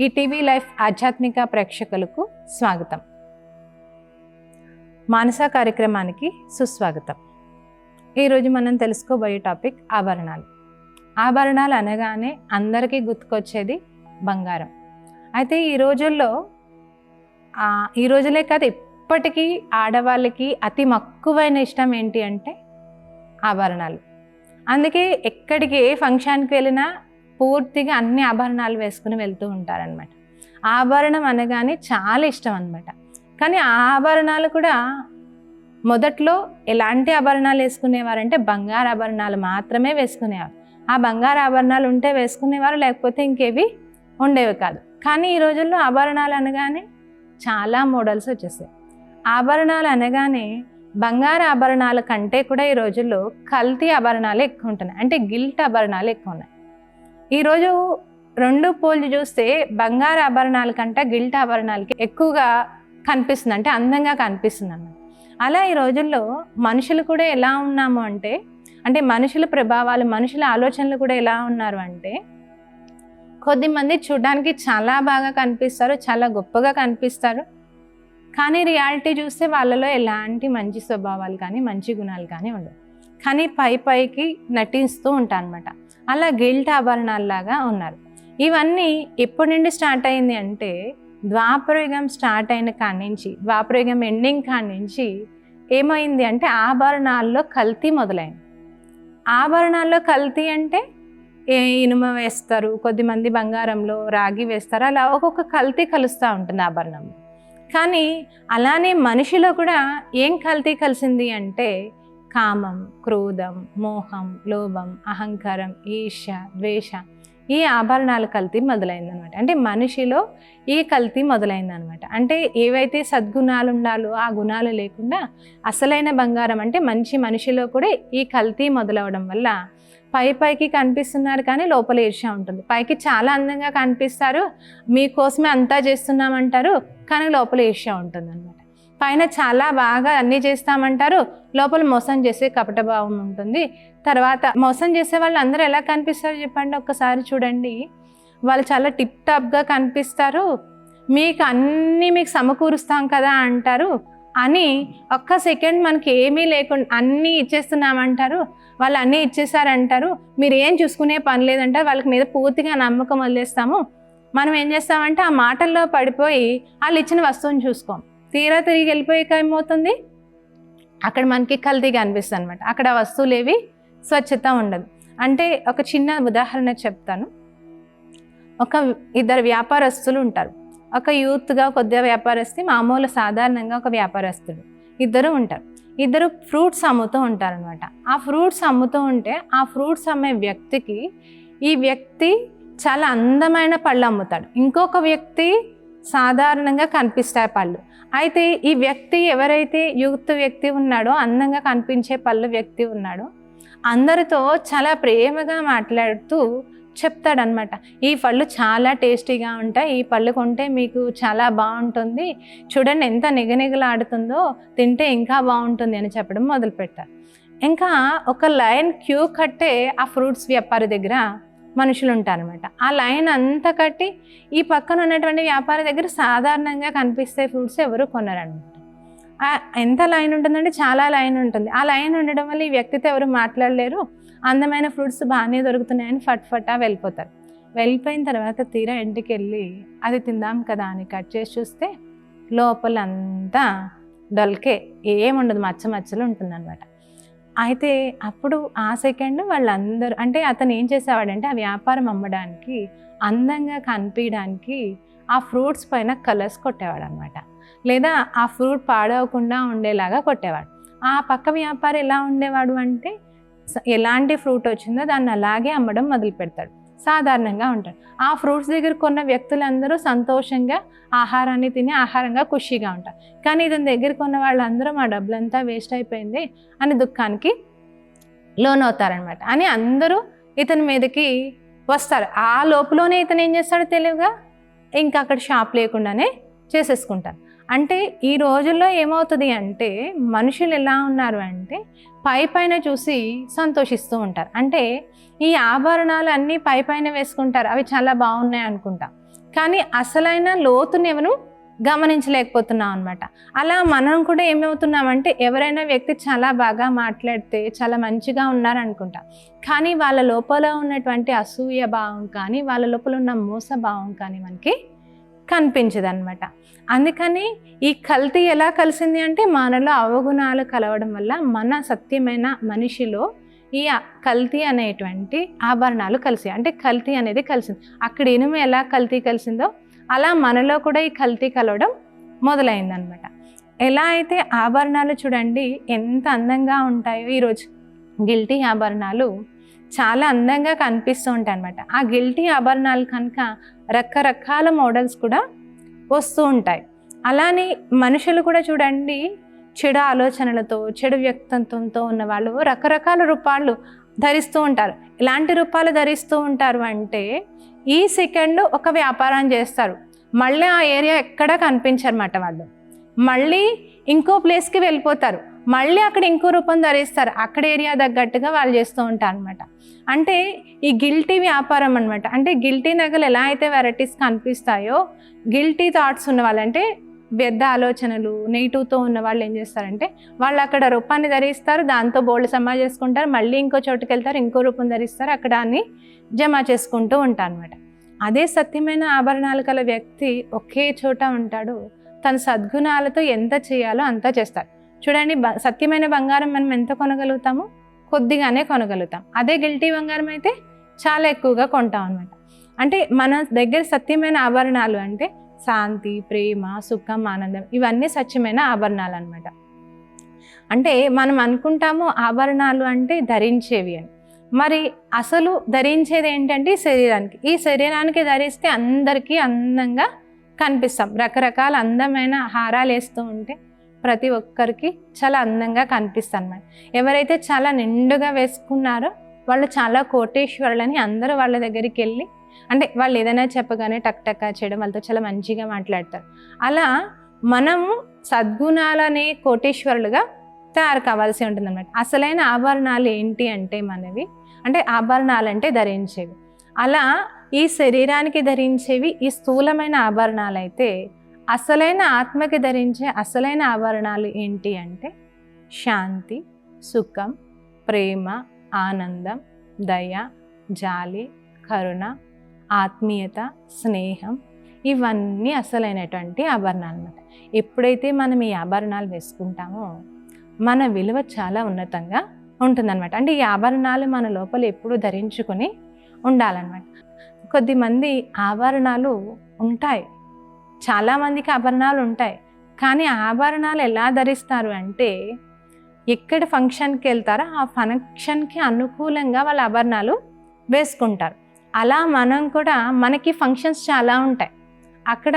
ఈ TV life ఆధ్యాత్మిక ప్రేక్షకులకు స్వాగతం. మానస కార్యక్రమానికి సుస్వాగతం. ఈరోజు మనం తెలుసుకోబోయే టాపిక్ ఆభరణాలు. ఆభరణాలు అనగానే అందరికీ గుర్తుకొచ్చేది బంగారం. అయితే ఈ రోజులే కాదు, ఇప్పటికీ ఆడవాళ్ళకి అతి మక్కువైన ఇష్టం ఏంటి అంటే ఆభరణాలు. అందుకే ఎక్కడికి ఏ ఫంక్షన్కి వెళ్ళినా పూర్తిగా అన్ని ఆభరణాలు వేసుకుని వెళ్తూ ఉంటారనమాట. ఆభరణం అనగానే చాలా ఇష్టం అనమాట. కానీ ఆ ఆభరణాలు కూడా మొదట్లో ఎలాంటి ఆభరణాలు వేసుకునేవారంటే బంగారు ఆభరణాలు మాత్రమే వేసుకునేవారు. ఆ బంగారు ఆభరణాలు ఉంటే వేసుకునేవారు, లేకపోతే ఇంకేవి ఉండేవి కాదు. కానీ ఈ రోజుల్లో ఆభరణాలు అనగానే చాలా మోడల్స్ వచ్చేసాయి. ఆభరణాలు అనగానే బంగారు ఆభరణాల కంటే కూడా ఈ రోజుల్లో కల్తీ ఆభరణాలు ఎక్కువ ఉంటున్నాయి, అంటే గిల్ట్ ఆభరణాలు ఎక్కువ ఉన్నాయి. ఈరోజు రెండు పోల్చి చూస్తే బంగారు ఆభరణాల కంటే గిల్ట్ ఆభరణాలకి ఎక్కువగా కనిపిస్తుంది, అంటే అందంగా కనిపిస్తుంది అన్నమాట. అలా ఈ రోజుల్లో మనుషులు కూడా ఎలా ఉన్నాము అంటే మనుషుల ప్రభావాలు, మనుషుల ఆలోచనలు కూడా ఎలా ఉన్నారు అంటే, కొద్దిమంది చూడడానికి చాలా బాగా కనిపిస్తారు, చాలా గొప్పగా కనిపిస్తారు. కానీ రియాలిటీ చూస్తే వాళ్ళలో ఎలాంటి మంచి స్వభావాలు కానీ మంచి గుణాలు కానీ ఉండవు. కానీ పైకి నటిస్తూ ఉంటారు అనమాట. అలా గిల్ట్ ఆభరణాల్లాగా ఉన్నారు. ఇవన్నీ ఎప్పటి నుండి స్టార్ట్ అయింది అంటే, ద్వాపరయుగం స్టార్ట్ అయిన కాడి నుంచి, ద్వాపరయుగం ఎండింగ్ కాడి నుంచి ఏమైంది అంటే ఆభరణాల్లో కల్తీ మొదలైంది. ఆభరణాల్లో కల్తీ అంటే ఇనుమ వేస్తారు, కొద్దిమంది బంగారంలో రాగి వేస్తారు, అలా ఒక్కొక్క కల్తీ కలుస్తూ ఉంటుంది ఆభరణంలో. కానీ అలానే మనిషిలో కూడా ఏం కల్తీ కలిసింది అంటే కామం, క్రోధం, మోహం, లోభం, అహంకారం, ఈర్ష్య, ద్వేష, ఈ ఆభరణాల కల్తీ మొదలైందనమాట. అంటే మనిషిలో ఈ కల్తీ మొదలైందనమాట. అంటే ఏవైతే సద్గుణాలు ఉండాలో ఆ గుణాలు లేకుండా అసలైన బంగారం అంటే మంచి మనిషిలో కూడా ఈ కల్తీ మొదలవడం వల్ల పైకి కనిపిస్తున్నారు కానీ లోపల ఈర్ష్య ఉంటుంది. పైకి చాలా అందంగా కనిపిస్తారు, మీకోసమే అంతా చేస్తున్నామంటారు, కానీ లోపల ఈర్ష్య ఉంటుంది అనమాట. పైన చాలా బాగా అన్నీ చేస్తామంటారు, లోపల మోసం చేసే కపటభావం ఉంటుంది. తర్వాత మోసం చేసే వాళ్ళు అందరూ ఎలా కనిపిస్తారు చెప్పండి ఒక్కసారి చూడండి. వాళ్ళు చాలా టిప్ టాప్గా కనిపిస్తారు, మీకు సమకూరుస్తాం కదా అంటారు, అని ఒక్క సెకండ్ మనకి ఏమీ లేకుండా అన్నీ ఇచ్చేస్తున్నామంటారు, వాళ్ళు అన్నీ ఇచ్చేసారంటారు, మీరు ఏం చూసుకునే పని లేదంటారు, వాళ్ళకి మీద పూర్తిగా నమ్మకం వదిలేస్తాము. మనం ఏం చేస్తామంటే ఆ మాటల్లో పడిపోయి వాళ్ళు ఇచ్చిన వస్తువుని చూసుకోం. తీరా తిరిగి వెళ్ళిపోయాక ఏమవుతుంది, అక్కడ మనకి కల్తీగా అనిపిస్తుంది అనమాట. అక్కడ వస్తువులు ఏవి స్వచ్ఛత ఉండదు. అంటే ఒక చిన్న ఉదాహరణ చెప్తాను. ఒక ఇద్దరు వ్యాపారస్తులు ఉంటారు. ఒక యూత్గా కొద్దిగా వ్యాపారస్తు, మామూలు సాధారణంగా ఒక వ్యాపారస్తుడు, ఇద్దరు ఉంటారు. ఇద్దరు ఫ్రూట్స్ అమ్ముతూ ఉంటారనమాట. ఆ ఫ్రూట్స్ అమ్ముతూ ఉంటే ఆ ఫ్రూట్స్ అమ్మే వ్యక్తికి ఈ వ్యక్తి చాలా అందమైన పళ్ళు అమ్ముతాడు, ఇంకొక వ్యక్తి సాధారణంగా కనిపిస్తాయి పళ్ళు. అయితే ఈ వ్యక్తి ఎవరైతే యూత్ వ్యక్తి ఉన్నాడో, అందంగా కనిపించే పళ్ళు వ్యక్తి ఉన్నాడో, అందరితో చాలా ప్రేమగా మాట్లాడుతూ చెప్తాడనమాట. ఈ పళ్ళు చాలా టేస్టీగా ఉంటాయి, ఈ పళ్ళు కొంటే మీకు చాలా బాగుంటుంది, చూడండి ఎంత నిగనిగలాడుతుందో, తింటే ఇంకా బాగుంటుంది అని చెప్పడం మొదలు పెట్టారు. ఇంకా ఒక లైన్ క్యూ కట్టే ఆ ఫ్రూట్స్ వ్యాపారి దగ్గర మనుషులు ఉంటారనమాట. ఆ లైన్ అంతా కట్టి ఈ పక్కన ఉన్నటువంటి వ్యాపారి దగ్గర సాధారణంగా కనిపిస్తే ఫ్రూట్స్ ఎవరు కొనరనమాట. ఎంత లైన్ ఉంటుందంటే చాలా లైన్ ఉంటుంది. ఆ లైన్ ఉండడం వల్ల ఈ వ్యక్తితో ఎవరు మాట్లాడలేరు, అందమైన ఫ్రూట్స్ బాగానే దొరుకుతున్నాయని ఫట్ఫటా వెళ్ళిపోతారు. వెళ్ళిపోయిన తర్వాత తీరా ఇంటికి వెళ్ళి అది తిందాం కదా అని కట్ చేసి చూస్తే లోపలంతా డొల్కే, ఏముండదు, మచ్చలు ఉంటుందన్నమాట. అయితే అప్పుడు ఆ సెకండ్ వాళ్ళందరూ, అంటే అతను ఏం చేసేవాడంటే ఆ వ్యాపారం అమ్మడానికి, అందంగా కనిపించడానికి ఆ ఫ్రూట్స్ పైన కలర్స్ కొట్టేవాడు అనమాట, లేదా ఆ ఫ్రూట్ పాడవకుండా ఉండేలాగా కొట్టేవాడు. ఆ పక్క వ్యాపారి ఎలా ఉండేవాడు అంటే, ఎలాంటి ఫ్రూట్ వచ్చిందో దాన్ని అలాగే అమ్మడం మొదలు పెడతాడు, సాధారణంగా ఉంటాడు. ఆ ఫ్రూట్స్ దగ్గర కొన్న వ్యక్తులందరూ సంతోషంగా ఆహారాన్ని తిని ఆహారంగా ఖుషీగా ఉంటారు. కానీ ఇతని దగ్గర కొన్న వాళ్ళందరూ మా డబ్బులంతా వేస్ట్ అయిపోయింది అని దుఃఖానికి లోనవుతారనమాట. అని అందరూ ఇతని మీదకి వస్తారు. ఆ లోపలనే ఇతను ఏం చేస్తాడో తెలివిగా ఇంకా అక్కడ షాప్ లేకుండానే చేసేసుకుంటారు. అంటే ఈ రోజుల్లో ఏమవుతుంది అంటే మనుషులు ఎలా ఉన్నారు అంటే పైన చూసి సంతోషిస్తూ ఉంటారు. అంటే ఈ ఆభరణాలు అన్నీ పైన వేసుకుంటారు, అవి చాలా బాగున్నాయి అనుకుంటాం. కానీ అసలైన లోతుని ఎవరు గమనించలేకపోతున్నాం అనమాట. అలా మనం కూడా ఏమవుతున్నామంటే ఎవరైనా వ్యక్తి చాలా బాగా మాట్లాడితే చాలా మంచిగా ఉన్నారనుకుంటాం, కానీ వాళ్ళ లోపల ఉన్నటువంటి అసూయ భావం కానీ వాళ్ళ లోపల ఉన్న మోస భావం కానీ మనకి కనిపించదు అనమాట. అందుకని ఈ కల్తీ ఎలా కలిసింది అంటే మనలో అవగుణాలు కలవడం వల్ల మన సత్యమైన మనిషిలో ఈ కల్తీ అనేటువంటి ఆభరణాలు కలిసాయి. అంటే కల్తీ అనేది కలిసింది. అక్కడ ఇనుము ఎలా కల్తీ కలిసిందో అలా మనలో కూడా ఈ కల్తీ కలవడం మొదలైందనమాట. ఎలా అయితే ఆభరణాలు చూడండి ఎంత అందంగా ఉంటాయో, ఈరోజు గిల్టీ ఆభరణాలు చాలా అందంగా కనిపిస్తూ ఉంటాయి అనమాట. ఆ గిల్టీ ఆభరణాలు కనుక రకరకాల మోడల్స్ కూడా వస్తూ ఉంటాయి. అలానే మనుషులు కూడా చూడండి చెడు ఆలోచనలతో చెడు వ్యక్తిత్వంతో ఉన్న వాళ్ళు రకరకాల రూపాలు ధరిస్తూ ఉంటారు. ఎలాంటి రూపాలు ధరిస్తూ ఉంటారు అంటే ఈ సెకండ్ ఒక వ్యాపారం చేస్తారు, మళ్ళీ ఆ ఏరియా ఎక్కడా కనిపించరన్నమాట. వాళ్ళు మళ్ళీ ఇంకో ప్లేస్కి వెళ్ళిపోతారు, మళ్ళీ అక్కడ ఇంకో రూపం ధరిస్తారు, అక్కడ ఏరియా తగ్గట్టుగా వాళ్ళు చేస్తూ ఉంటారు అనమాట. అంటే ఈ గిల్టీ వ్యాపారం అనమాట. అంటే గిల్టీ నగలు ఎలా అయితే వెరైటీస్ కనిపిస్తాయో, గిల్టీ థాట్స్ ఉన్న వాళ్ళంటే వ్యర్థ ఆలోచనలు నెగిటివ్తో ఉన్న వాళ్ళు ఏం చేస్తారంటే వాళ్ళు అక్కడ రూపాన్ని ధరిస్తారు, దాంతో బోల్డ్ సమాజ్ చేసుకుంటారు, మళ్ళీ ఇంకో చోటుకి వెళ్తారు, ఇంకో రూపం ధరిస్తారు, అక్కడ అన్ని జమ చేసుకుంటూ ఉంటారు అనమాట. అదే సత్యమైన ఆభరణాలు గల వ్యక్తి ఒకే చోట ఉంటాడు, తన సద్గుణాలతో ఎంత చేయాలో అంతా చేస్తారు. చూడండి, సత్యమైన బంగారం మనం ఎంత కొనగలుగుతామో కొద్దిగానే కొనగలుగుతాం. అదే గిల్టీ బంగారం అయితే చాలా ఎక్కువగా కొంటాం అనమాట. అంటే మన దగ్గర సత్యమైన ఆభరణాలు అంటే శాంతి, ప్రేమ, సుఖం, ఆనందం, ఇవన్నీ సత్యమైన ఆభరణాలు అనమాట. అంటే మనం అనుకుంటాము ఆభరణాలు అంటే ధరించేవి అని. మరి అసలు ధరించేది ఏంటంటే శరీరానికి. ఈ శరీరానికి ధరిస్తే అందరికీ అందంగా కనిపిస్తాం. రకరకాల అందమైన హారాలు వేస్తూ ఉంటే ప్రతి ఒక్కరికి చాలా అందంగా కనిపిస్తాం అన్నమాట. ఎవరైతే చాలా నిండుగా వేసుకున్నారో వాళ్ళు చాలా కోటేశ్వరులని అందరూ వాళ్ళ దగ్గరికి వెళ్ళి, అంటే వాళ్ళు ఏదైనా చెప్పగానే టక్ టక్ చేయడం, వాళ్ళతో చాలా మంచిగా మాట్లాడతారు. అలా మనము సద్గుణాలనే కోటేశ్వరులుగా తయారు కావాల్సి ఉంటుంది అన్నమాట. అసలైన ఆభరణాలు ఏంటి అంటే మనవి, అంటే ఆభరణాలు అంటే ధరించేవి. అలా ఈ శరీరానికి ధరించేవి ఈ స్థూలమైన ఆభరణాలు అయితే, అసలైన ఆత్మకి ధరించే అసలైన ఆభరణాలు ఏంటి అంటే శాంతి, సుఖం, ప్రేమ, ఆనందం, దయ, జాలి, కరుణ, ఆత్మీయత, స్నేహం, ఇవన్నీ అసలైనటువంటి ఆభరణాలు అన్నమాట. ఎప్పుడైతే మనం ఈ ఆభరణాలు వేసుకుంటామో మన విలువ చాలా ఉన్నతంగా ఉంటుందన్నమాట. అంటే ఈ ఆభరణాలు మన లోపల ఎప్పుడూ ధరించుకొని ఉండాలన్నమాట. కొద్దిమంది ఆభరణాలు ఉంటాయి, చాలామందికి ఆభరణాలు ఉంటాయి, కానీ ఆభరణాలు ఎలా ధరిస్తారు అంటే ఎక్కడ ఫంక్షన్కి వెళ్తారో ఆ ఫంక్షన్కి అనుకూలంగా వాళ్ళ ఆభరణాలు వేసుకుంటారు. అలా మనం కూడా మనకి ఫంక్షన్స్ చాలా ఉంటాయి. అక్కడ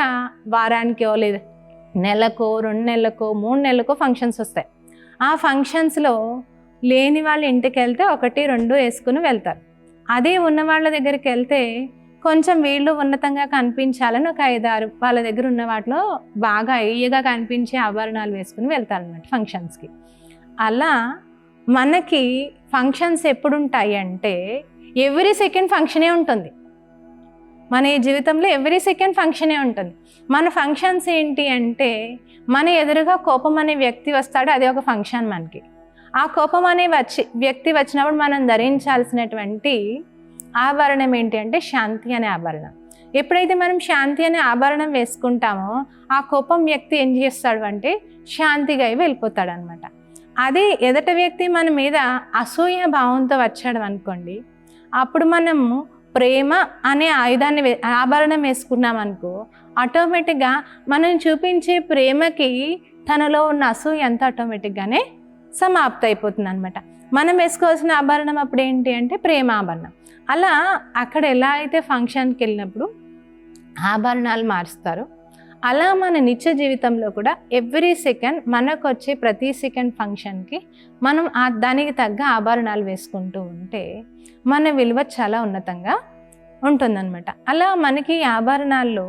వారానికో లేదా నెలకో 2 నెలలకో 3 నెలలకో ఫంక్షన్స్ వస్తాయి. ఆ ఫంక్షన్స్లో లేని వాళ్ళ ఇంటికి వెళ్తే 1, 2 వేసుకుని వెళ్తారు. అదే ఉన్న వాళ్ళ దగ్గరికి వెళ్తే కొంచెం వీళ్ళు ఉన్నతంగా కనిపించాలని ఒక 5, 6 వాళ్ళ దగ్గర ఉన్న వాటిలో బాగా అయ్యగా కనిపించే ఆభరణాలు వేసుకుని వెళ్తారు అన్నమాట ఫంక్షన్స్కి. అలా మనకి ఫంక్షన్స్ ఎప్పుడు ఉంటాయి అంటే ఎవ్రీ సెకండ్ ఫంక్షనే ఉంటుంది. మన ఈ జీవితంలో ఎవ్రీ సెకండ్ ఫంక్షనే ఉంటుంది. మన ఫంక్షన్స్ ఏంటి అంటే మన ఎదురుగా కోపం అనే వ్యక్తి వస్తాడు, అది ఒక ఫంక్షన్ మనకి. ఆ కోపం అనే వ్యక్తి వచ్చినప్పుడు మనం ధరించాల్సినటువంటి ఆభరణం ఏంటి అంటే శాంతి అనే ఆభరణం. ఎప్పుడైతే మనం శాంతి అనే ఆభరణం వేసుకుంటామో ఆ కోపం వ్యక్తి ఏం చేస్తాడు అంటే శాంతిగా వెళ్ళిపోతాడు అనమాట. అదే ఎదుట వ్యక్తి మన మీద అసూయ భావంతో వచ్చాడు అనుకోండి, అప్పుడు మనము ప్రేమ అనే ఆభరణం వేసుకున్నాం అనుకో, ఆటోమేటిక్గా మనం చూపించే ప్రేమకి తనలో ఉన్న అసూయ అంతా ఆటోమేటిక్గానే సమాప్త అయిపోతుంది అనమాట. మనం వేసుకోవాల్సిన ఆభరణం అప్పుడు ఏంటి అంటే ప్రేమ ఆభరణం. అలా అక్కడ ఎలా అయితే ఫంక్షన్కి వెళ్ళినప్పుడు ఆభరణాలు మారుస్తారో, అలా మన నిత్య జీవితంలో కూడా ఎవ్రీ సెకండ్ మనకు వచ్చే ప్రతి సెకండ్ ఫంక్షన్కి మనం దానికి తగ్గ ఆభరణాలు వేసుకుంటూ ఉంటే మన విలువ చాలా ఉన్నతంగా ఉంటుందన్నమాట. అలా మనకి ఆభరణాల్లో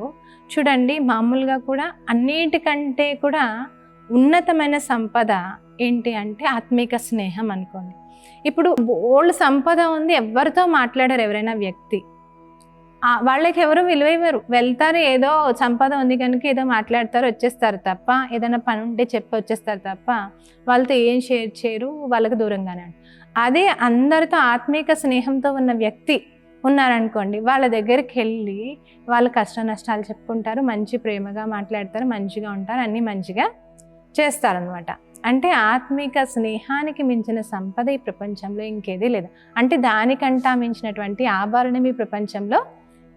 చూడండి మామూలుగా కూడా అన్నిటికంటే కూడా ఉన్నతమైన సంపద ఏంటి అంటే ఆత్మిక స్నేహం అనుకోండి. ఇప్పుడు బోల్డ్ సంపద ఉంది, ఎవరితో మాట్లాడారు ఎవరైనా వ్యక్తి, వాళ్ళకి ఎవరు విలువ ఇవ్వరు. వెళ్తారు, ఏదో సంపద ఉంది కనుక ఏదో మాట్లాడతారు, వచ్చేస్తారు తప్ప, ఏదైనా పని ఉంటే చెప్పి వచ్చేస్తారు తప్ప వాళ్ళతో ఏం షేర్ చేయరు, వాళ్ళకి దూరంగానే. అదే అందరితో ఆత్మీక స్నేహంతో ఉన్న వ్యక్తి ఉన్నారనుకోండి, వాళ్ళ దగ్గరికి వెళ్ళి వాళ్ళ కష్ట నష్టాలు చెప్పుకుంటారు, మంచి ప్రేమగా మాట్లాడతారు, మంచిగా ఉంటారు, అన్నీ మంచిగా చేస్తారనమాట. అంటే ఆత్మీక స్నేహానికి మించిన సంపద ఈ ప్రపంచంలో ఇంకేదీ లేదు. అంటే దానికంటా మించినటువంటి ఆభరణం ఈ ప్రపంచంలో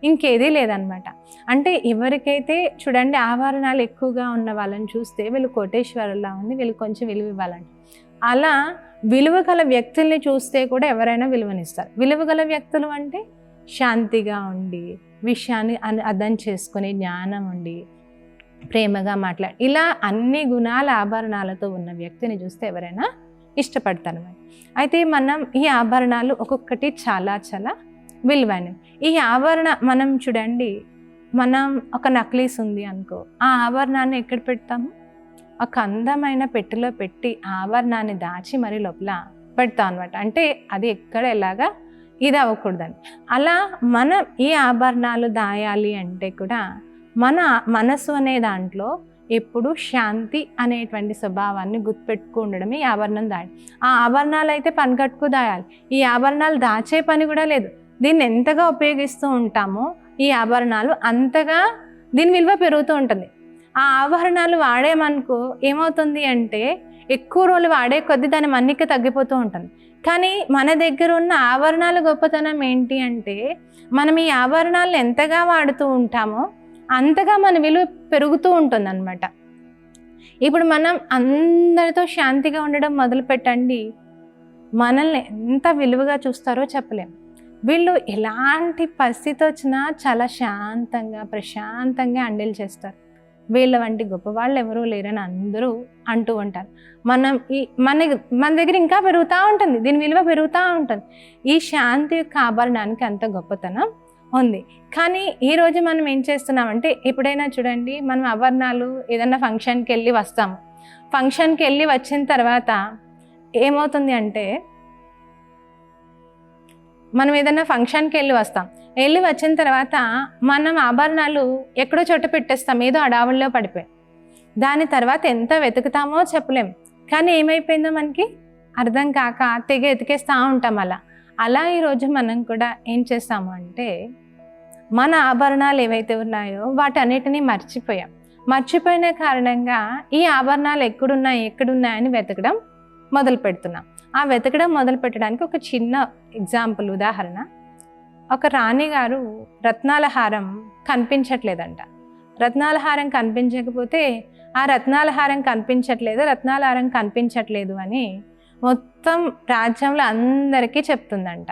ఇంకేదీ లేదనమాట. అంటే ఎవరికైతే చూడండి ఆభరణాలు ఎక్కువగా ఉన్న వాళ్ళని చూస్తే వీళ్ళు కోటేశ్వరులా ఉంది, వీళ్ళు కొంచెం విలువ ఇవ్వాలంట. అలా విలువ గల వ్యక్తుల్ని చూస్తే కూడా ఎవరైనా విలువనిస్తారు. విలువ గల వ్యక్తులు అంటే శాంతిగా ఉండి, విషయాన్ని అర్థం చేసుకునే జ్ఞానం ఉండి, ప్రేమగా మాట్లాడి, ఇలా అన్ని గుణాల ఆభరణాలతో ఉన్న వ్యక్తిని చూస్తే ఎవరైనా ఇష్టపడతారు. అయితే ఈ ఆభరణాలు ఒక్కొక్కటి చాలా చాలా విలువైనవి. ఈ మనం చూడండి, మనం ఒక నక్లీస్ ఉంది అనుకో, ఆ ఆభరణాన్ని ఎక్కడ పెడతాము? ఒక అందమైన పెట్టెలో పెట్టి ఆభరణాన్ని దాచి మరి లోపల పెడతాం అనమాట. అంటే అది ఎక్కడ ఎలాగా ఇది అవ్వకూడదని. అలా మనం ఈ ఆభరణాలు దాయాలి అంటే కూడా మన మనసు అనే దాంట్లో ఎప్పుడు శాంతి అనేటువంటి స్వభావాన్ని గుర్తుపెట్టుకు ఉండడమే ఈ ఆభరణం దాడి. ఆ ఆభరణాలు అయితే పనికట్టుకు దాయాలి. ఈ ఆభరణాలు దాచే పని కూడా లేదు. దీన్ని ఎంతగా ఉపయోగిస్తూ ఉంటామో ఈ ఆభరణాలు అంతగా దీని విలువ పెరుగుతూ ఉంటుంది. ఆ ఆభరణాలు వాడేమనుకో ఏమవుతుంది అంటే ఎక్కువ రోజులు వాడే కొద్దీ దాని మన్నిక తగ్గిపోతూ ఉంటుంది. కానీ మన దగ్గర ఉన్న ఆభరణాల గొప్పతనం ఏంటి అంటే మనం ఈ ఆభరణాలను ఎంతగా వాడుతూ ఉంటామో అంతగా మన విలువ పెరుగుతూ ఉంటుంది అన్నమాట. ఇప్పుడు మనం అందరితో శాంతిగా ఉండడం మొదలు పెట్టండి, మనల్ని ఎంత విలువగా చూస్తారో చెప్పలేం. వీళ్ళు ఎలాంటి పరిస్థితి వచ్చినా చాలా శాంతంగా ప్రశాంతంగా హ్యాండిల్ చేస్తారు. వీళ్ళ వంటి గొప్పవాళ్ళు ఎవరూ లేరని అందరూ అంటూ ఉంటారు. మన దగ్గర ఇంకా పెరుగుతూ ఉంటుంది, దీని విలువ పెరుగుతూ ఉంటుంది. ఈ శాంతి యొక్క ఆభరణానికి అంత గొప్పతనం ఉంది. కానీ ఈరోజు మనం ఏం చేస్తున్నామంటే, ఎప్పుడైనా చూడండి మనం ఆభరణాలు ఏదన్నా ఫంక్షన్కి వెళ్ళి వస్తాము. ఫంక్షన్కి వెళ్ళి వచ్చిన తర్వాత ఏమవుతుంది అంటే, మనం ఏదైనా ఫంక్షన్కి వెళ్ళి వచ్చిన తర్వాత మనం ఆభరణాలు ఎక్కడో చోట పెట్టేస్తాం, ఏదో అడావుల్లో పడిపోయి. దాని తర్వాత ఎంత వెతుకుతామో చెప్పలేం. కానీ ఏమైపోయిందో మనకి అర్థం కాక తెగ ఎతికేస్తూ ఉంటాం. అలా ఈరోజు మనం కూడా ఏం చేస్తాము అంటే, మన ఆభరణాలు ఏవైతే ఉన్నాయో వాటన్నిటినీ మర్చిపోయిన కారణంగా ఈ ఆభరణాలు ఎక్కడున్నాయని వెతకడం మొదలు పెడుతున్నాం. ఆ వెతకడం మొదలు పెట్టడానికి ఒక చిన్న ఎగ్జాంపుల్, ఉదాహరణ. ఒక రాణిగారు రత్నాల హారం కనిపించట్లేదంట. రత్నాల హారం కనిపించకపోతే ఆ రత్నాల హారం కనిపించట్లేదు అని మొత్తం రాజ్యంలో అందరికీ చెప్తుందంట.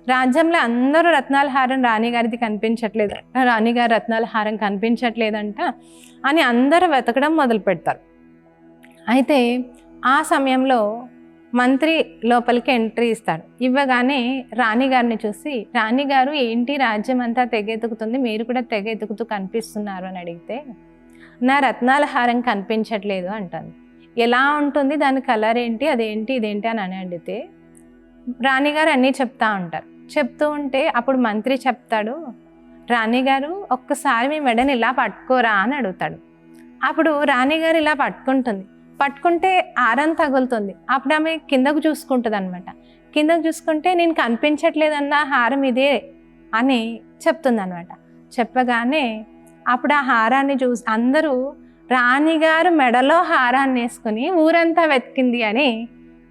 రాజ్యంలో అందరూ రత్నాల హారం రాణిగారిది కనిపించట్లేదు, రాణిగారి రత్నాల హారం కనిపించట్లేదంట అని అందరూ వెతకడం మొదలు పెడతారు. అయితే ఆ సమయంలో మంత్రి లోపలికి ఎంట్రీ ఇస్తాడు. ఇవ్వగానే రాణిగారిని చూసి, రాణిగారు ఏంటి రాజ్యం అంతా తెగెతుకుతుంది, మీరు కూడా తెగెతుకుతూ కనిపిస్తున్నారు అని అడిగితే, నా రత్నాల హారం కనిపించట్లేదు అంటుంది. ఎలా ఉంటుంది, దాని కలర్ ఏంటి, అదేంటి ఇదేంటి అని అడిగితే రాణిగారు అన్నీ చెప్తా ఉంటారు. చెప్తూ ఉంటే అప్పుడు మంత్రి చెప్తాడు, రాణిగారు ఒక్కసారి మీ మెడని ఇలా పట్టుకోరా అని అడుగుతాడు. అప్పుడు రాణిగారు ఇలా పట్టుకుంటే హారం తగులుతుంది. అప్పుడు ఆమె కిందకు చూసుకుంటుంది అనమాట. కిందకు చూసుకుంటే నేను కనిపించట్లేదన్న హారం ఇదే అని చెప్తుంది అనమాట. చెప్పగానే అప్పుడు ఆ హారాన్ని చూసి అందరూ రాణిగారు మెడలో హారాన్ని వేసుకుని ఊరంతా వెతికింది అని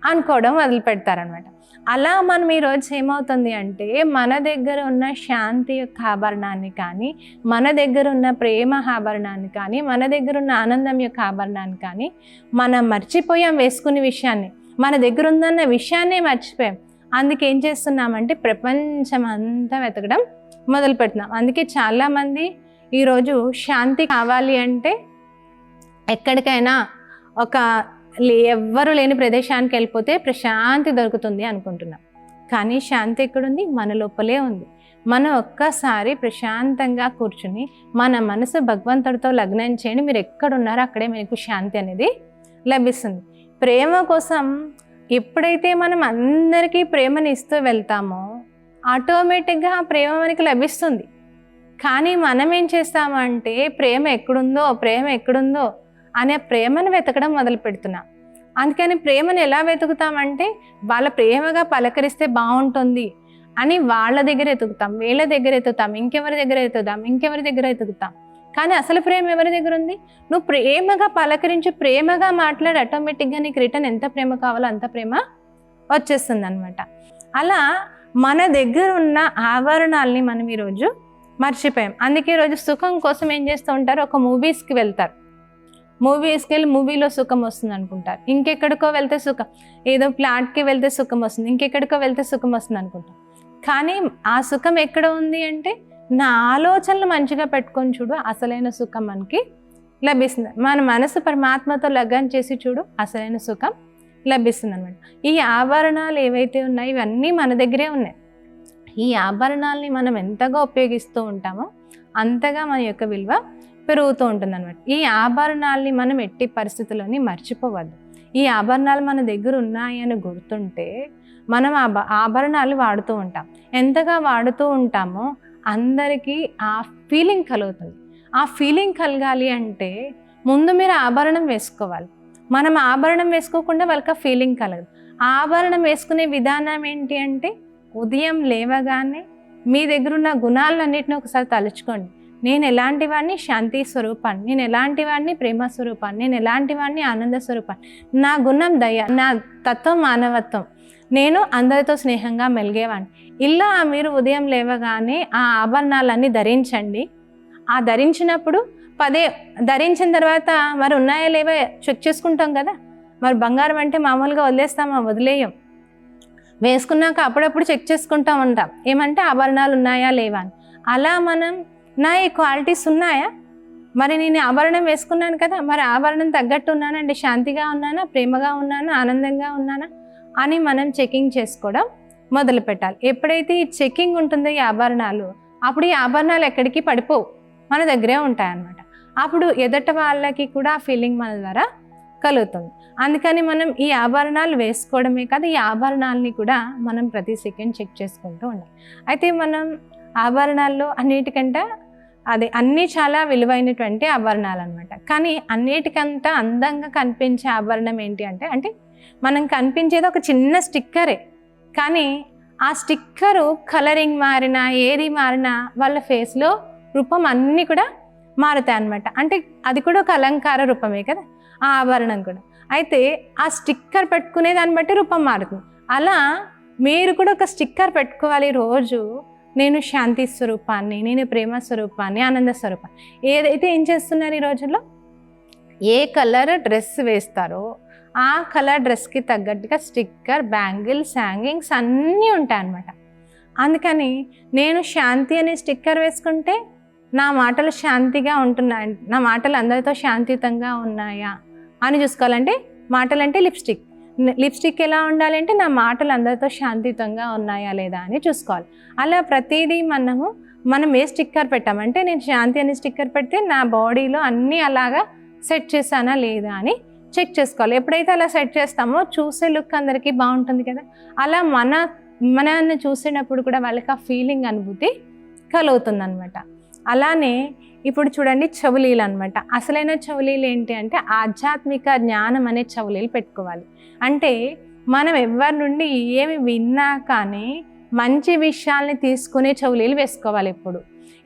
అనుకోవడం మొదలు పెడతారనమాట. అలా మనం ఈరోజు ఏమవుతుంది అంటే, మన దగ్గర ఉన్న శాంతి యొక్క ఆభరణాన్ని కానీ, మన దగ్గర ఉన్న ప్రేమ ఆభరణాన్ని కానీ, మన దగ్గర ఉన్న ఆనందం యొక్క ఆభరణాన్ని కానీ మనం మర్చిపోయాం. వేసుకునే విషయాన్ని, మన దగ్గర ఉందన్న విషయాన్నే మర్చిపోయాం. అందుకేం చేస్తున్నామంటే ప్రపంచం అంతా వెతకడం మొదలు పెడుతున్నాం. అందుకే చాలామంది ఈరోజు శాంతి కావాలి అంటే ఎక్కడికైనా ఎవ్వరు లేని ప్రదేశానికి వెళ్ళిపోతే ప్రశాంతి దొరుకుతుంది అనుకుంటున్నాం. కానీ శాంతి ఎక్కడుంది? మన లోపలే ఉంది. మనం ఒక్కసారి ప్రశాంతంగా కూర్చుని మన మనసు భగవంతుడితో లగ్నం చేయండి, మీరు ఎక్కడున్నారో అక్కడే మీకు శాంతి అనేది లభిస్తుంది. ప్రేమ కోసం ఎప్పుడైతే మనం అందరికీ ప్రేమని ఇస్తూ వెళ్తామో ఆటోమేటిక్గా ఆ ప్రేమ మనకి లభిస్తుంది. కానీ మనం ఏం చేస్తామంటే ప్రేమ ఎక్కడుందో అనే ప్రేమను వెతకడం మొదలు పెడుతున్నాం. అందుకని ప్రేమను ఎలా వెతుకుతామంటే వాళ్ళ ప్రేమగా పలకరిస్తే బాగుంటుంది అని వాళ్ళ దగ్గర ఎతుకుతాం, వీళ్ళ దగ్గర ఎతుకుతాం, ఇంకెవరి దగ్గర ఎతుకుతాం. కానీ అసలు ప్రేమ ఎవరి దగ్గర ఉంది? నువ్వు ప్రేమగా పలకరించి ప్రేమగా మాట్లాడి ఆటోమేటిక్గా నీకు రిటర్న్ ఎంత ప్రేమ కావాలో అంత ప్రేమ వచ్చేస్తుంది అనమాట. అలా మన దగ్గర ఉన్న ఆభరణాలని మనం ఈరోజు మర్చిపోయాం. అందుకే ఈరోజు సుఖం కోసం ఏం చేస్తూ ఉంటారు, ఒక మూవీస్కి వెళ్తారు, మూవీస్కి వెళ్ళి మూవీలో సుఖం వస్తుంది అనుకుంటారు, ఇంకెక్కడికో వెళ్తే సుఖం, ఏదో ప్లాట్కి వెళ్తే సుఖం వస్తుంది, ఇంకెక్కడికో వెళ్తే సుఖం వస్తుంది అనుకుంటాం. కానీ ఆ సుఖం ఎక్కడ ఉంది అంటే నా ఆలోచనలు మంచిగా పెట్టుకొని చూడు, అసలైన సుఖం మనకి లభిస్తుంది. మన మనసు పరమాత్మతో లగ్నం చేసి చూడు, అసలైన సుఖం లభిస్తుంది అనమాట. ఈ ఆభరణాలు ఏవైతే ఉన్నాయో ఇవన్నీ మన దగ్గరే ఉన్నాయి. ఈ ఆభరణాలని మనం ఎంతగా ఉపయోగిస్తూ ఉంటామో అంతగా మన యొక్క విలువ పెరుగుతూ ఉంటుంది అనమాట. ఈ ఆభరణాలని మనం ఎట్టి పరిస్థితుల్లోని మర్చిపోవద్దు. ఈ ఆభరణాలు మన దగ్గర ఉన్నాయి అని గుర్తుంటే మనం ఆభరణాలు వాడుతూ ఉంటాం. ఎంతగా వాడుతూ ఉంటామో అందరికీ ఆ ఫీలింగ్ కలుగుతుంది. ఆ ఫీలింగ్ కలగాలి అంటే ముందు మీరు ఆభరణం వేసుకోవాలి. మనం ఆభరణం వేసుకోకుండా వాళ్ళకి ఆ ఫీలింగ్ కలగదు. ఆభరణం వేసుకునే విధానం ఏంటి అంటే ఉదయం లేవగానే మీ దగ్గర ఉన్న గుణాలన్నింటినీ ఒకసారి తలుచుకోండి. నేను ఎలాంటి వాడిని? శాంతి స్వరూపాన్ని. నేను ఎలాంటి వాడిని? ప్రేమ స్వరూపాన్ని. నేను ఎలాంటి వాడిని? ఆనంద స్వరూపాన్ని. నా గుణం దయ, నా తత్వం మానవత్వం, నేను అందరితో స్నేహంగా మెలిగేవాడిని. ఇలా మీరు ఉదయం లేవగానే ఆ ఆభరణాలన్నీ ధరించండి. ఆ ధరించినప్పుడు ధరించిన తర్వాత మరి ఉన్నాయా లేవా చెక్ చేసుకుంటాం కదా. మరి బంగారం అంటే మామూలుగా వదిలేస్తామా? వదిలేయం. వేసుకున్నాక అప్పుడప్పుడు చెక్ చేసుకుంటూ ఉంటాం, ఏమంటే ఆభరణాలు ఉన్నాయా లేవా అని. అలా మనం నా ఈ క్వాలిటీస్ ఉన్నాయా, మరి నేను ఆభరణం వేసుకున్నాను కదా, మరి ఆభరణం తగ్గట్టు ఉన్నానా అంటే శాంతిగా ఉన్నానా, ప్రేమగా ఉన్నానా, ఆనందంగా ఉన్నానా అని మనం చెకింగ్ చేసుకోవడం మొదలు పెట్టాలి. ఎప్పుడైతే ఈ చెకింగ్ ఉంటుందో ఈ ఆభరణాలు, అప్పుడు ఈ ఆభరణాలు ఎక్కడికి పడిపోవు, మన దగ్గరే ఉంటాయన్నమాట. అప్పుడు ఎదుట వాళ్ళకి కూడా ఆ ఫీలింగ్ మన ద్వారా కలుగుతుంది. అందుకని మనం ఈ ఆభరణాలు వేసుకోవడమే కాదు, ఈ ఆభరణాలని కూడా మనం ప్రతి సెకండ్ చెక్ చేసుకుంటూ ఉండాలి. అయితే మనం ఆభరణాల్లో అన్నిటికంటే అన్నీ చాలా విలువైనటువంటి ఆభరణాలు అనమాట. కానీ అన్నిటికంతా అందంగా కనిపించే ఆభరణం ఏంటి అంటే మనం కనిపించేది ఒక చిన్న స్టిక్కరే. కానీ ఆ స్టిక్కరు కలరింగ్ మారినా ఏది మారినా వాళ్ళ ఫేస్లో రూపం అన్నీ కూడా మారుతాయి అన్నమాట. అంటే అది కూడా ఒక అలంకార రూపమే కదా ఆ ఆభరణం కూడా. అయితే ఆ స్టిక్కర్ పెట్టుకునే దాన్ని బట్టి రూపం మారుతుంది. అలా మీరు కూడా ఒక స్టిక్కర్ పెట్టుకోవాలి రోజు. నేను శాంతి స్వరూపాన్ని, నేను ప్రేమ స్వరూపాన్ని, ఆనంద స్వరూపాన్ని. ఏదైతే ఏం చేస్తున్నారు ఈ రోజుల్లో, ఏ కలర్ డ్రెస్ వేస్తారో ఆ కలర్ డ్రెస్కి తగ్గట్టుగా స్టిక్కర్, బ్యాంగిల్స్, హ్యాంగింగ్స్ అన్నీ ఉంటాయన్నమాట. అందుకని నేను శాంతి అనే స్టిక్కర్ వేసుకుంటే నా మాటలు శాంతిగా ఉంటున్నాయి, నా మాటలు అందరితో శాంతియుతంగా ఉన్నాయా అని చూసుకోవాలంటే మాటలంటే లిప్స్టిక్ ఎలా ఉండాలంటే నా మాటలు అందరితో శాంతియుతంగా ఉన్నాయా లేదా అని చూసుకోవాలి. అలా ప్రతిదీ మనం ఏ స్టిక్కర్ పెట్టామంటే నేను శాంతి అనే స్టిక్కర్ పెడితే నా బాడీలో అన్నీ అలాగా సెట్ చేశానా లేదా అని చెక్ చేసుకోవాలి. ఎప్పుడైతే అలా సెట్ చేస్తామో చూసే లుక్ అందరికీ బాగుంటుంది కదా. అలా మనల్ని చూసినప్పుడు కూడా వాళ్ళకి ఆ ఫీలింగ్ అనుభూతి కలుగుతుంది అనమాట. అలానే ఇప్పుడు చూడండి చెవులీలు అనమాట. అసలైన చెవులీలు ఏంటి అంటే ఆధ్యాత్మిక జ్ఞానం అనే చెవులీలు పెట్టుకోవాలి. అంటే మనం ఎవరి నుండి ఏమి విన్నా కానీ మంచి విషయాల్ని తీసుకునే చెవులీలు వేసుకోవాలి.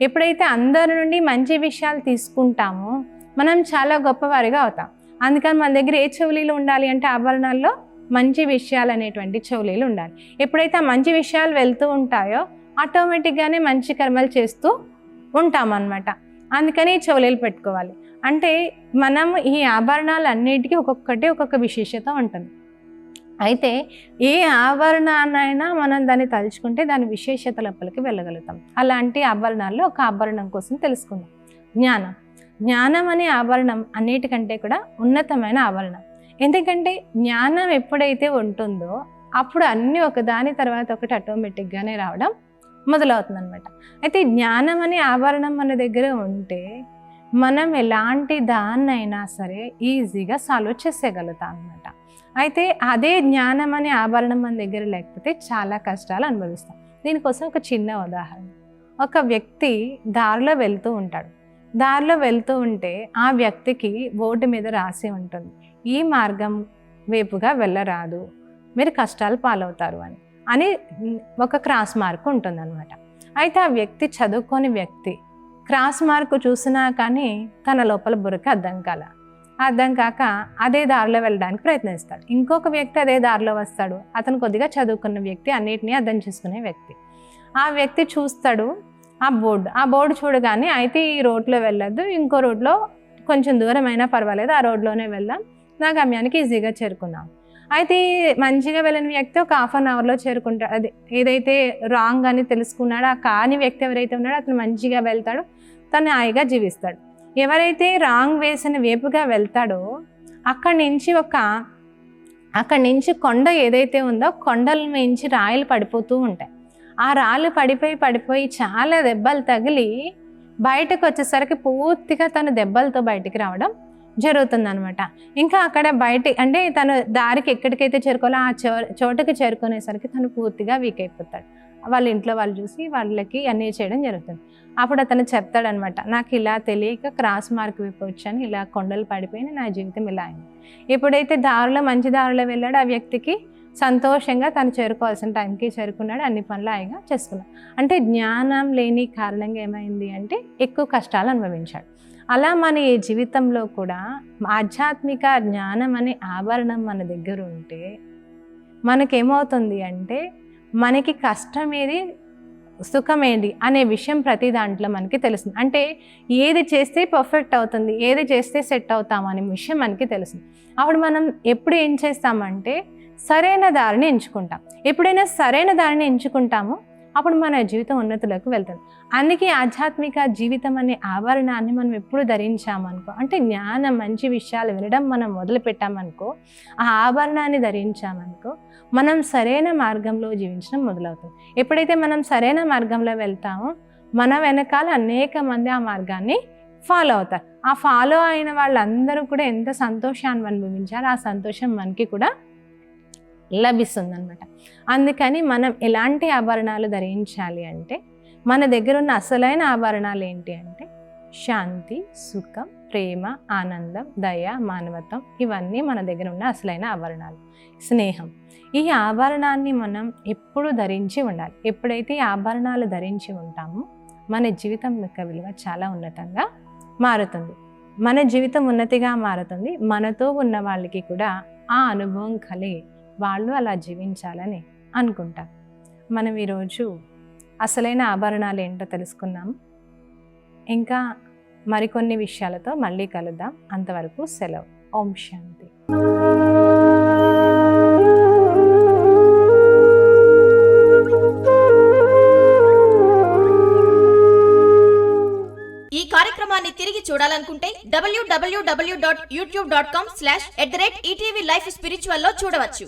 ఎప్పుడైతే అందరి నుండి మంచి విషయాలు తీసుకుంటామో మనం చాలా గొప్పవారిగా అవుతాం. అందుకని మన దగ్గర ఏ చెవులీలు ఉండాలి అంటే ఆభరణాల్లో మంచి విషయాలు అనేటువంటి చెవులీలు ఉండాలి. ఎప్పుడైతే ఆ మంచి విషయాలు వెళ్తూ ఉంటాయో ఆటోమేటిక్గానే మంచి కర్మలు చేస్తూ ఉంటామన్నమాట. అందుకని చెవులీలు పెట్టుకోవాలి. అంటే మనం ఈ ఆభరణాలు అన్నిటికీ ఒక్కొక్క విశేషత ఉంటుంది. అయితే ఏ ఆభరణాన్నైనా మనం దాన్ని తలుచుకుంటే దాని విశేషత లోపలికి వెళ్ళగలుగుతాం. అలాంటి ఆభరణాల్లో ఒక ఆభరణం కోసం తెలుసుకుందాం. జ్ఞానం అనే ఆభరణం అన్నిటికంటే కూడా ఉన్నతమైన ఆభరణం. ఎందుకంటే జ్ఞానం ఎప్పుడైతే ఉంటుందో అప్పుడు అన్నీ ఒకదాని తర్వాత ఒకటి ఆటోమేటిక్గానే రావడం మొదలవుతుంది అనమాట. అయితే జ్ఞానం అనే ఆభరణం మన దగ్గర ఉంటే మనం ఎలాంటి దాన్నైనా సరే ఈజీగా సాల్వ్ చేసేయగలుగుతాం అనమాట. అయితే అదే జ్ఞానం అనే ఆభరణం మన దగ్గర లేకపోతే చాలా కష్టాలు అనుభవిస్తాం. దీనికోసం ఒక చిన్న ఉదాహరణ. ఒక వ్యక్తి దారిలో వెళ్తూ ఉంటాడు. దారిలో వెళ్తూ ఉంటే ఆ వ్యక్తికి బోర్డు మీద రాసి ఉంటుంది, ఈ మార్గం వైపుగా వెళ్ళరాదు, మీరు కష్టాలు పాలవుతారు అని ఒక క్రాస్ మార్క్ ఉంటుందన్నమాట. అయితే ఆ వ్యక్తి చదువుకోని వ్యక్తి క్రాస్ మార్క్ చూసినా కానీ తన లోపల బుర్రకి అర్థం కాక అదే దారిలో వెళ్ళడానికి ప్రయత్నిస్తాడు. ఇంకొక వ్యక్తి అదే దారిలో వస్తాడు. అతను కొద్దిగా చదువుకున్న వ్యక్తి, అన్నిటినీ అర్థం చేసుకునే వ్యక్తి. ఆ వ్యక్తి చూస్తాడు ఆ బోర్డు చూడగానే, అయితే ఈ రోడ్లో వెళ్ళొద్దు, ఇంకో రోడ్లో కొంచెం దూరం అయినా పర్వాలేదు, ఆ రోడ్లోనే వెళ్దాం, నా గమ్యానికి ఈజీగా చేరుకుందాం. అయితే మంచిగా వెళ్ళిన వ్యక్తి ఒక 1/2 అవర్లో చేరుకుంటాడు. అది ఏదైతే రాంగ్ అని తెలుసుకున్నాడో ఆ కాని వ్యక్తి ఎవరైతే ఉన్నాడో అతను మంచిగా వెళ్తాడు, తను హాయిగా జీవిస్తాడు. ఎవరైతే రాంగ్ వేసిన వైపుగా వెళ్తాడో అక్కడి నుంచి కొండ ఏదైతే ఉందో కొండల నుంచి రాయిలు పడిపోతూ ఉంటాయి. ఆ రాళ్ళు పడిపోయి చాలా దెబ్బలు తగిలి బయటకు వచ్చేసరికి పూర్తిగా తను దెబ్బలతో బయటికి రావడం జరుగుతుందనమాట. ఇంకా అక్కడ అంటే తను దారికి ఎక్కడికైతే చేరుకోవాలో ఆ చోటుకి చేరుకునేసరికి తను పూర్తిగా వీక్ అయిపోతాడు. వాళ్ళ ఇంట్లో వాళ్ళు చూసి వాళ్ళకి అన్నీ చేయడం జరుగుతుంది. అప్పుడు అతను చెప్తాడనమాట, నాకు ఇలా తెలియక క్రాస్ మార్క్ వైపు వచ్చాను, ఇలా కొండలు పడిపోయి నా జీవితం ఇలా అయింది. ఎప్పుడైతే మంచి దారిలో వెళ్ళాడో ఆ వ్యక్తికి సంతోషంగా తను చేరుకోవాల్సిన టైంకి చేరుకున్నాడు, అన్ని పనులు హాయిగా చేసుకున్నాడు. అంటే జ్ఞానం లేని కారణంగా ఏమైంది అంటే ఎక్కువ కష్టాలు అనుభవించాడు. అలా మన ఈ జీవితంలో కూడా ఆధ్యాత్మిక జ్ఞానం అనే ఆభరణం మన దగ్గర ఉంటే మనకేమవుతుంది అంటే మనకి కష్టమేది సుఖమేది అనే విషయం ప్రతి దాంట్లో మనకి తెలుస్తుంది. అంటే ఏది చేస్తే పర్ఫెక్ట్ అవుతుంది, ఏది చేస్తే సెట్ అవుతాం అనే విషయం మనకి తెలుస్తుంది. అప్పుడు మనం ఎప్పుడు ఏం చేస్తామంటే సరైన దారిని ఎంచుకుంటాం. ఎప్పుడైనా సరైన దారిని ఎంచుకుంటామో అప్పుడు మన జీవితం ఉన్నతులకు వెళ్తుంది. అందుకే ఆధ్యాత్మిక జీవితం అనే ఆవరణాన్ని మనం ఎప్పుడు ధరించామనుకో, అంటే జ్ఞానం మంచి విషయాలు వినడం మనం మొదలు పెట్టామనుకో, ఆ ఆభరణాన్ని ధరించామనుకో మనం సరైన మార్గంలో జీవించడం మొదలవుతుంది. ఎప్పుడైతే మనం సరైన మార్గంలో వెళ్తామో మన వెనకాల అనేక మంది ఆ మార్గాన్ని ఫాలో అవుతారు. ఆ ఫాలో అయిన వాళ్ళందరూ కూడా ఎంత సంతోషాన్ని అనుభవించారో ఆ సంతోషం మనకి కూడా లభిస్తుంది అనమాట. అందుకని మనం ఎలాంటి ఆభరణాలు ధరించాలి అంటే మన దగ్గర ఉన్న అసలైన ఆభరణాలు ఏంటి అంటే శాంతి, సుఖం, ప్రేమ, ఆనందం, దయ, మానవత్వం, ఇవన్నీ మన దగ్గర ఉన్న అసలైన ఆభరణాలు. స్నేహం, ఈ ఆభరణాన్ని మనం ఎప్పుడు ధరించి ఉండాలి. ఎప్పుడైతే ఈ ఆభరణాలు ధరించి ఉంటామో మన జీవితం యొక్క విలువ చాలా ఉన్నతంగా మారుతుంది. మన జీవితం ఉన్నతిగా మారుతుంది. మనతో ఉన్న వాళ్ళకి కూడా ఆ అనుభవం కలిగి వాళ్ళు అలా జీవించాలని అనుకుంటారు. మనం ఈరోజు అసలైన ఆభరణాలు ఏంటో తెలుసుకున్నాము. ఇంకా మరికొన్ని విషయాలతో మళ్ళీ కలుద్దాం. అంతవరకు సెలవు. ఓం శాంతి. ఈ కార్యక్రమాన్ని తిరిగి చూడాలనుకుంటే www.youtube.com/@ETV Life Spiritual లో చూడవచ్చు.